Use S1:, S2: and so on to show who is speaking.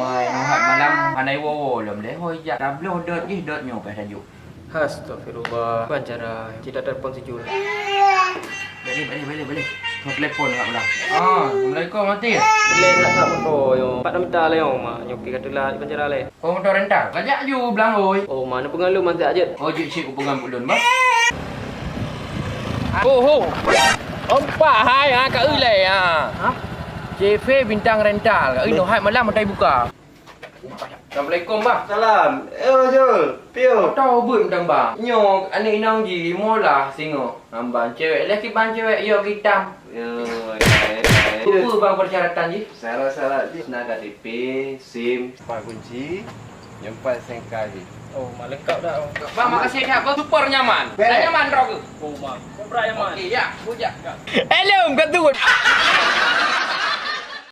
S1: Mai nuhat malam panai wo lom le hoi ya dah blow dot je dot nyo pa tajuk.
S2: Astagfirullah. Bukan cara tidak telefon sejul.
S1: Boleh. Kau telefon kat belah. Assalamualaikum mati.
S2: Boleh nak tak motor yo. Pak nak minta le yo mak. Nyoki katalah di penjara le.
S1: Oh motor rental. Kajak ju belang oi.
S2: Oh mana pengalu mantik aja.
S1: Oh je cik ku pengan bulun ba.
S3: Oh. Ompak hai kat ulai JV bintang rental. Kat ino hai malam mandai buka. Assalamualaikum bang.
S2: Salam. Jul. Pio.
S1: Tahu but mendang bang. Nyo anak inang ji mola singo. Ambang cewek laki bang cewek yo hitam. Apa bang persyaratan ji?
S4: Syarat-syarat je nak KTP, SIM, 4 kunci, yang 4 SIM card je.
S2: Oh mak lengkap dah.
S3: Bang makasih dah bang super nyaman.
S4: Baik.
S3: Nyaman rok ke?
S2: Oh mak. Kau berat yang mana?
S3: Okey ya, bujak. Hello kat tu.